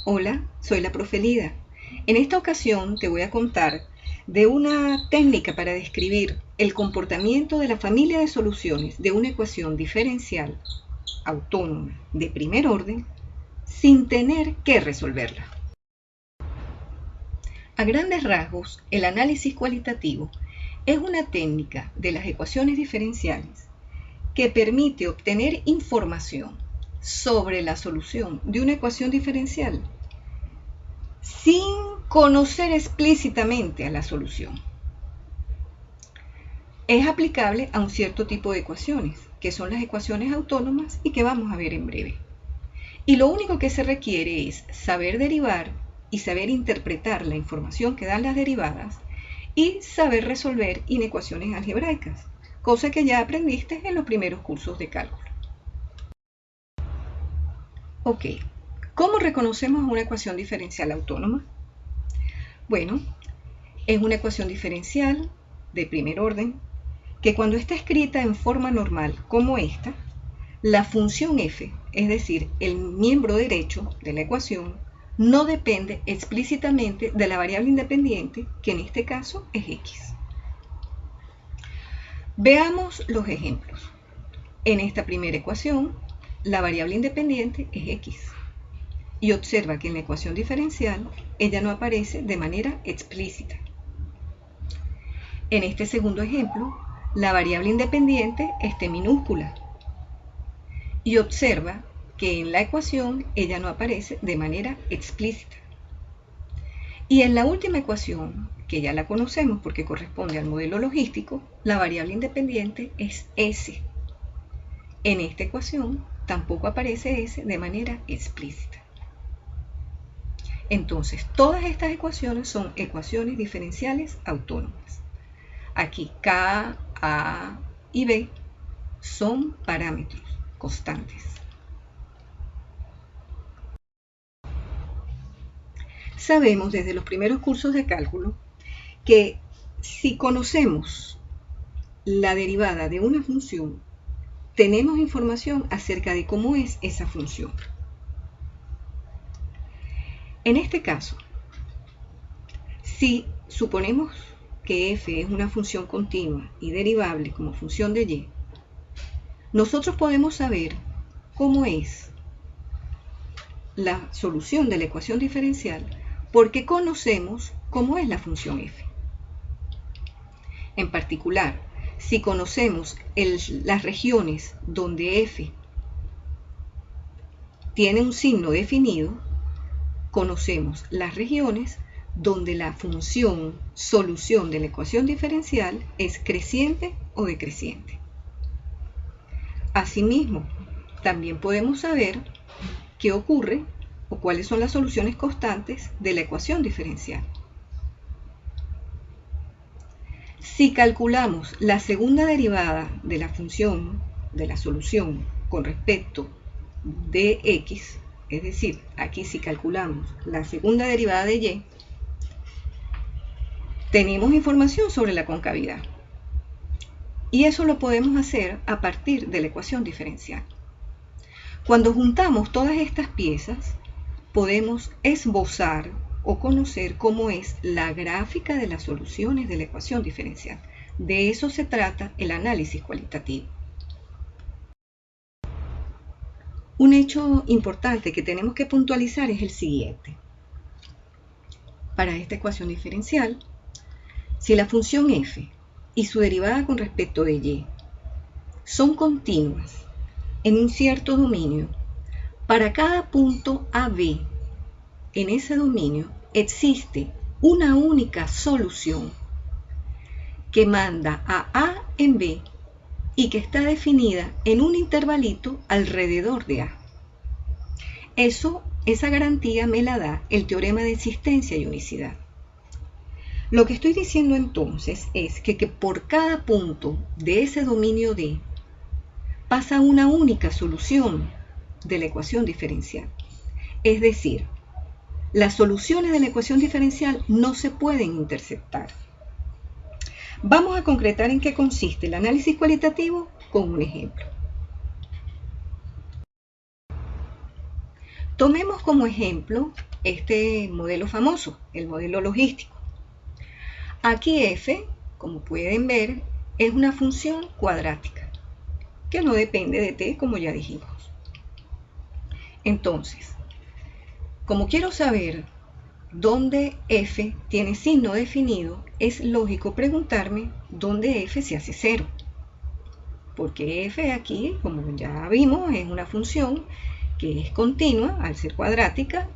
Hola, soy la profe Lida. En esta ocasión te voy a contar de una técnica para describir el comportamiento de la familia de soluciones de una ecuación diferencial autónoma de primer orden sin tener que resolverla. A grandes rasgos, el análisis cualitativo es una técnica de las ecuaciones diferenciales que permite obtener información sobre la solución de una ecuación diferencial sin conocer explícitamente a la solución. Es aplicable a un cierto tipo de ecuaciones, que son las ecuaciones autónomas y que vamos a ver en breve. Y lo único que se requiere es saber derivar y saber interpretar la información que dan las derivadas y saber resolver inecuaciones algebraicas, cosa que ya aprendiste en los primeros cursos de cálculo. Ok, ¿cómo reconocemos una ecuación diferencial autónoma? Bueno, es una ecuación diferencial de primer orden que cuando está escrita en forma normal como esta, la función f, es decir, el miembro derecho de la ecuación, no depende explícitamente de la variable independiente, que en este caso es x. Veamos los ejemplos. En esta primera ecuación, la variable independiente es x. Y observa que en la ecuación diferencial, ella no aparece de manera explícita. En este segundo ejemplo, la variable independiente es t minúscula. Y observa que en la ecuación ella no aparece de manera explícita. Y en la última ecuación, que ya la conocemos porque corresponde al modelo logístico, la variable independiente es s. En esta ecuación tampoco aparece s de manera explícita. Entonces, todas estas ecuaciones son ecuaciones diferenciales autónomas. Aquí K, A y B son parámetros constantes. Sabemos desde los primeros cursos de cálculo que si conocemos la derivada de una función, tenemos información acerca de cómo es esa función. En este caso, si suponemos que f es una función continua y derivable como función de y, nosotros podemos saber cómo es la solución de la ecuación diferencial porque conocemos cómo es la función f. En particular, si conocemos las regiones donde f tiene un signo definido, conocemos las regiones donde la función solución de la ecuación diferencial es creciente o decreciente. Asimismo, también podemos saber qué ocurre o cuáles son las soluciones constantes de la ecuación diferencial. Si calculamos la segunda derivada de la función de la solución con respecto de x, es decir, aquí si calculamos la segunda derivada de y, tenemos información sobre la concavidad. Y eso lo podemos hacer a partir de la ecuación diferencial. Cuando juntamos todas estas piezas, podemos esbozar o conocer cómo es la gráfica de las soluciones de la ecuación diferencial. De eso se trata el análisis cualitativo. Un hecho importante que tenemos que puntualizar es el siguiente. Para esta ecuación diferencial, si la función f y su derivada con respecto de y son continuas en un cierto dominio, para cada punto AB en ese dominio existe una única solución que manda a A en B y que está definida en un intervalito alrededor de A. Esa garantía me la da el teorema de existencia y unicidad. Lo que estoy diciendo entonces es que por cada punto de ese dominio D pasa una única solución de la ecuación diferencial. Es decir, las soluciones de la ecuación diferencial no se pueden interceptar. Vamos a concretar en qué consiste el análisis cualitativo con un ejemplo. Tomemos como ejemplo este modelo famoso, el modelo logístico. Aquí f, como pueden ver, es una función cuadrática que no depende de t, como ya dijimos. Entonces, como quiero saber dónde f tiene signo definido, es lógico preguntarme dónde f se hace cero. Porque f aquí, como ya vimos, es una función que es continua al ser cuadrática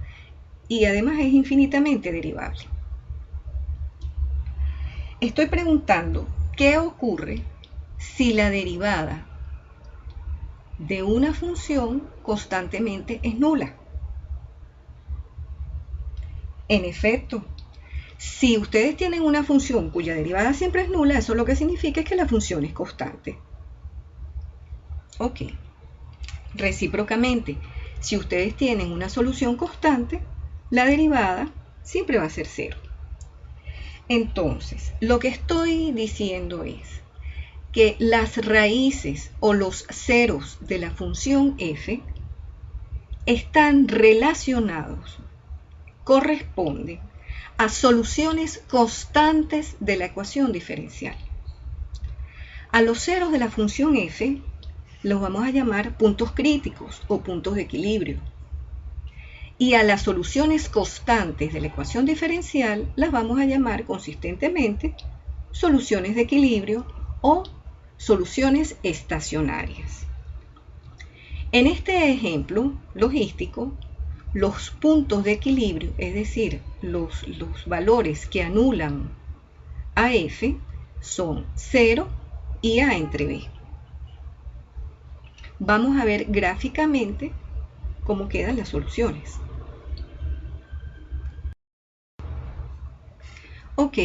y además es infinitamente derivable. Estoy preguntando qué ocurre si la derivada de una función constantemente es nula. En efecto, si ustedes tienen una función cuya derivada siempre es nula, eso lo que significa es que la función es constante. Ok. Recíprocamente, si ustedes tienen una solución constante, la derivada siempre va a ser cero. Entonces, lo que estoy diciendo es que las raíces o los ceros de la función f están relacionados, corresponden a soluciones constantes de la ecuación diferencial. A los ceros de la función f los vamos a llamar puntos críticos o puntos de equilibrio. Y a las soluciones constantes de la ecuación diferencial las vamos a llamar consistentemente soluciones de equilibrio o soluciones estacionarias. En este ejemplo logístico, los puntos de equilibrio, es decir, los valores que anulan a f, son 0 y a entre b. Vamos a ver gráficamente cómo quedan las soluciones. Ok,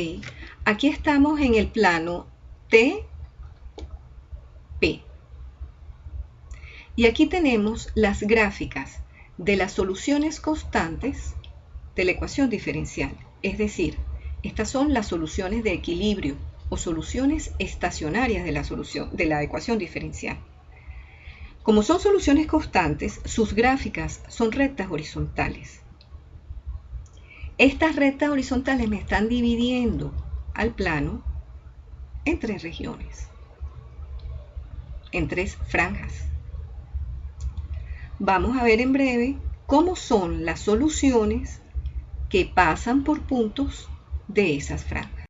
aquí estamos en el plano T, P. Y aquí tenemos las gráficas de las soluciones constantes de la ecuación diferencial. Es decir, estas son las soluciones de equilibrio o soluciones estacionarias de la ecuación diferencial. Como son soluciones constantes, sus gráficas son rectas horizontales. Estas rectas horizontales me están dividiendo al plano en 3 regiones, en 3 franjas. Vamos a ver en breve cómo son las soluciones que pasan por puntos de esas franjas.